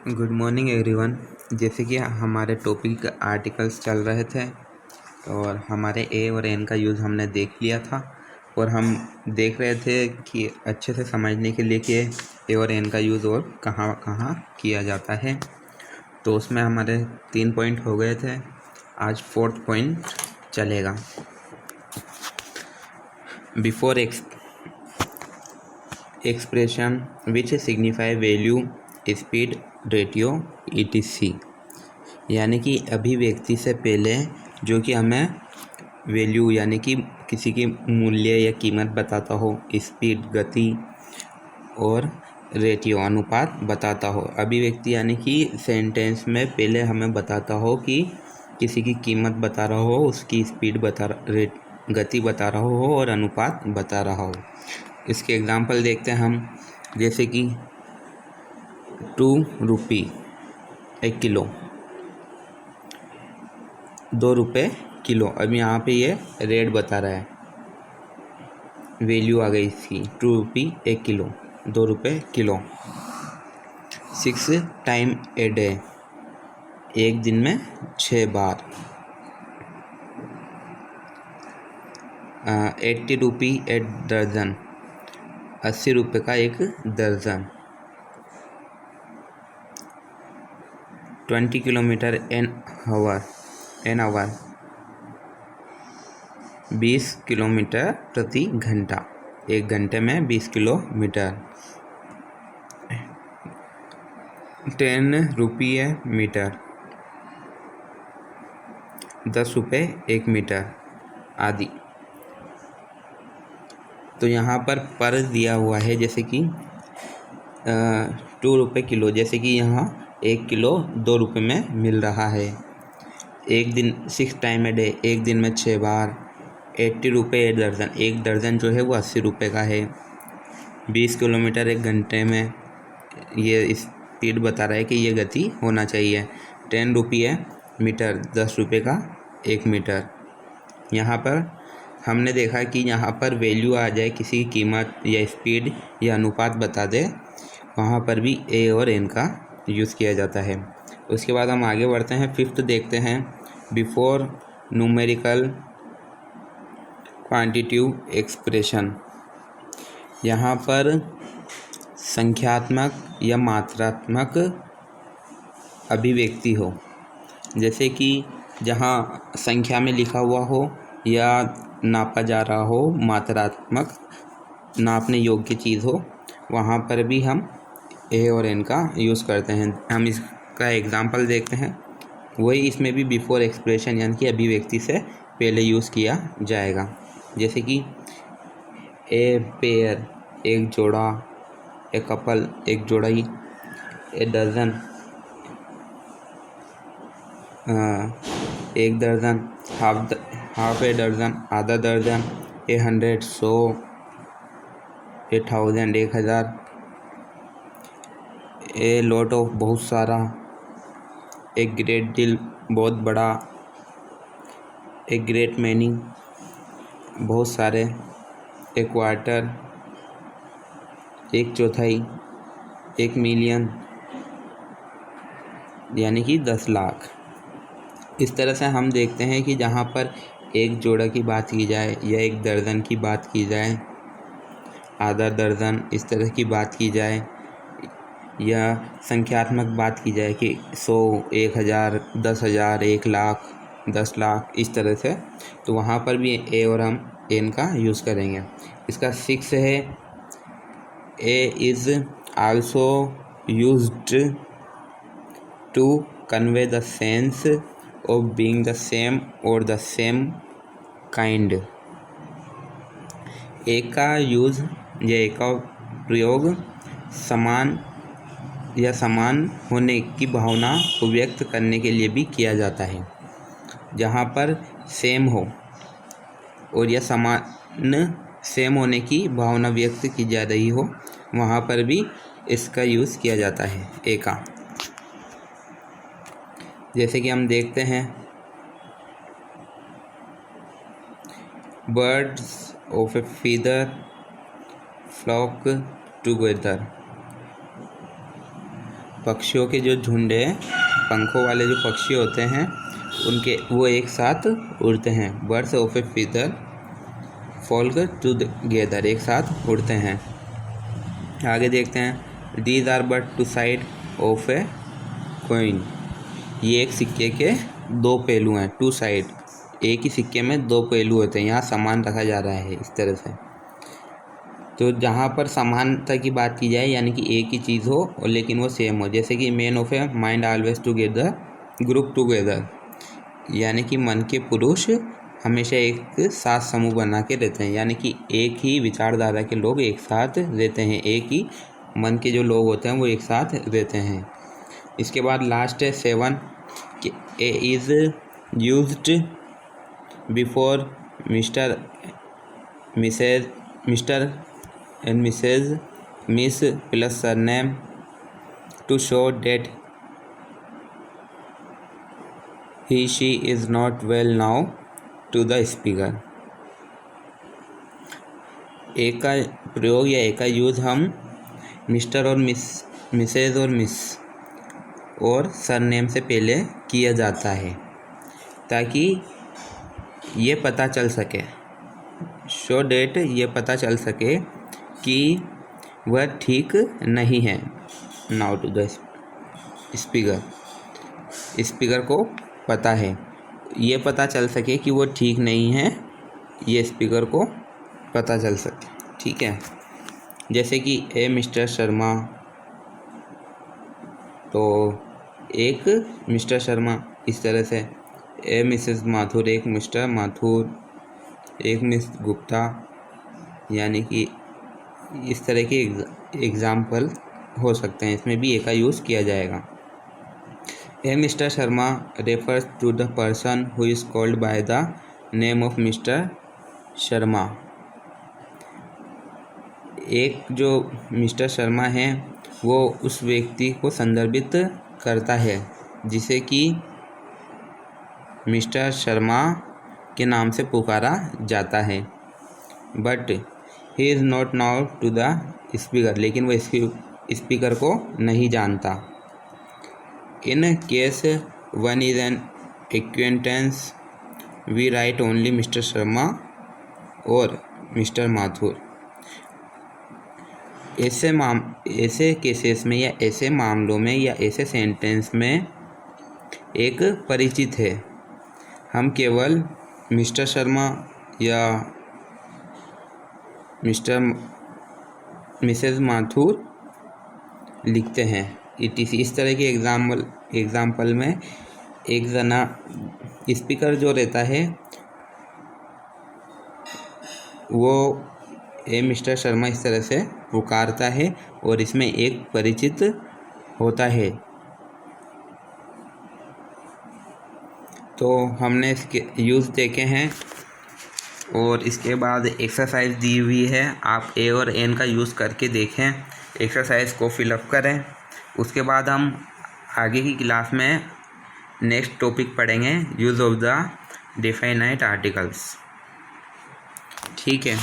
Good morning everyone. जैसे कि हमारे टॉपिक आर्टिकल्स चल रहे थे और हमारे ए और एन का यूज़ हमने देख लिया था और हम देख रहे थे कि अच्छे से समझने के लिए कि ए और एन का यूज़ और कहाँ कहाँ किया जाता है। तो उसमें हमारे 3 पॉइंट हो गए थे, आज 4th पॉइंट चलेगा। Before expression which signify value, speed, ratio etc, यानी कि अभिव्यक्ति से पहले जो कि हमें वैल्यू यानी कि किसी की मूल्य या कीमत बताता हो, स्पीड गति और रेटियो अनुपात बताता हो। अभिव्यक्ति यानी कि सेंटेंस में पहले हमें बताता हो कि किसी की कीमत बता रहा हो, उसकी स्पीड गति बता रहा हो और अनुपात बता रहा हो। इसके एग्जांपल देखते हैं हम, जैसे कि 2 रुपये 1 किलो, 2 रुपये किलो। अब यहाँ पे ये रेट बता रहा है, वैल्यू आ गई इसकी 2 रुपये 1 किलो, 2 रुपये किलो। 6 टाइम ए डे, एक दिन में 6 बार। 80 रुपये ए दर्जन, 80 रुपये का एक दर्जन। 20 किलोमीटर एन आवर, 20 किलोमीटर प्रति घंटा, एक घंटे में 20 किलोमीटर। 10 रुपये मीटर, 10 रुपये 1 मीटर आदि। तो यहाँ पर दिया हुआ है, जैसे कि 2 रुपये किलो, जैसे कि यहाँ 1 किलो 2 रुपये में मिल रहा है। एक दिन 6 टाइम ए डे, एक दिन में 6 बार। 80 रुपये एक दर्जन, एक दर्जन जो है वो 80 रुपये का है। 20 किलोमीटर एक घंटे में, ये स्पीड बता रहा है कि ये गति होना चाहिए। 10 रुपये मीटर, 10 रुपये का 1 मीटर। यहाँ पर हमने देखा कि यहाँ पर वैल्यू आ जाए, किसी की कीमत या स्पीड या अनुपात बता दे, वहाँ पर भी ए और एन का यूज़ किया जाता है। उसके बाद हम आगे बढ़ते हैं, 5th देखते हैं, बिफोर न्यूमेरिकल क्वांटिटिव एक्सप्रेशन। यहाँ पर संख्यात्मक या मात्रात्मक अभिव्यक्ति हो, जैसे कि जहाँ संख्या में लिखा हुआ हो या नापा जा रहा हो, मात्रात्मक नापने योग्य चीज़ हो, वहाँ पर भी हम ए और एन का यूज़ करते हैं। हम इसका एग्जांपल देखते हैं, वही इसमें भी बिफोर एक्सप्रेशन यानी कि अभिव्यक्ति से पहले यूज़ किया जाएगा। जैसे कि ए पेयर, एक जोड़ा, ए कपल, एक जोड़ी, ए डजन, एक दर्जन, हाफ ए दर्जन, आधा दर्जन, 100, 100, 1000, 1000, ए लॉट ऑफ, बहुत सारा, एक ग्रेट डील, बहुत बड़ा, एक ग्रेट मैनी, बहुत सारे, एक क्वार्टर, एक चौथाई, 1 मिलियन यानी कि 10 लाख। इस तरह से हम देखते हैं कि जहाँ पर एक जोड़ा की बात की जाए या एक दर्जन की बात की जाए, आधा दर्जन, इस तरह की बात की जाए, या संख्यात्मक बात की जाए कि 100, 1000, 10,000, 1 लाख, 10 लाख, इस तरह से, तो वहाँ पर भी ए और हम एन का यूज़ करेंगे। इसका 6 है, A is also used to convey the sense of being the same or the same kind. एक का यूज़ या एक का प्रयोग समान या समान होने की भावना को व्यक्त करने के लिए भी किया जाता है। जहाँ पर सेम हो और या समान सेम होने की भावना व्यक्त की जा रही हो, वहाँ पर भी इसका यूज़ किया जाता है ए का। जैसे कि हम देखते हैं, birds of a feather flock together, पक्षियों के जो झुंड है, पंखों वाले जो पक्षी होते हैं उनके, वो एक साथ उड़ते हैं। Birds of a feather flock together, एक साथ उड़ते हैं। आगे देखते हैं, these are but two side of a coin, ये एक सिक्के के दो पहलू हैं। टू साइड, एक ही सिक्के में दो पहलू होते हैं, यहाँ सामान रखा जा रहा है इस तरह से। तो जहाँ पर समानता की बात की जाए, यानी कि एक ही चीज़ हो और लेकिन वो सेम हो, जैसे कि man of a mind always together group together, यानी कि मन के पुरुष हमेशा एक साथ समूह बना के रहते हैं, यानी कि एक ही विचारधारा के लोग एक साथ रहते हैं, एक ही मन के जो लोग होते हैं वो एक साथ रहते हैं। इसके बाद लास्ट है 7 कि A is used before Mr and Mrs Miss plus surname to show that he she is not well known to the speaker. एक का प्रयोग या एक का यूज़ हम मिस्टर और मिसेज और मिस और सरनेम से पहले किया जाता है ताकि ये पता चल सके, शो डेट, ये पता चल सके कि वह ठीक नहीं है। नाउ टू द स्पीकर को पता है, ये पता चल सके कि वो ठीक नहीं है, ये स्पीकर को पता चल सके। ठीक है, जैसे कि ए मिस्टर शर्मा, तो एक मिस्टर शर्मा इस तरह से, ए मिसेस माथुर, एक मिस्टर माथुर, एक मिस गुप्ता, यानी कि इस तरह के एग्जाम्पल हो सकते हैं, इसमें भी ए का यूज़ किया जाएगा। A Mister Sharma refers to the person who is called by the name of Mister Sharma. एक जो मिस्टर शर्मा है वो उस व्यक्ति को संदर्भित करता है जिसे कि मिस्टर शर्मा के नाम से पुकारा जाता है। But he is not known to the speaker, लेकिन वह स्पीकर को नहीं जानता। In case one is an acquaintance we write only Mr Sharma और मिस्टर माथुर। ऐसे केसेस में या ऐसे मामलों में या ऐसे सेंटेंस में एक परिचित है, हम केवल मिस्टर शर्मा या मिसेस माथुर लिखते हैं। इस तरह के एग्जाम्पल में एक जना स्पीकर जो रहता है वो ए मिस्टर शर्मा इस तरह से पुकारता है और इसमें एक परिचित होता है। तो हमने इसके यूज़ देखे हैं और इसके बाद एक्सरसाइज दी हुई है, आप ए और एन का यूज़ करके देखें, एक्सरसाइज को फिलअप करें। उसके बाद हम आगे की क्लास में नेक्स्ट टॉपिक पढ़ेंगे, use of the definite articles. ठीक है।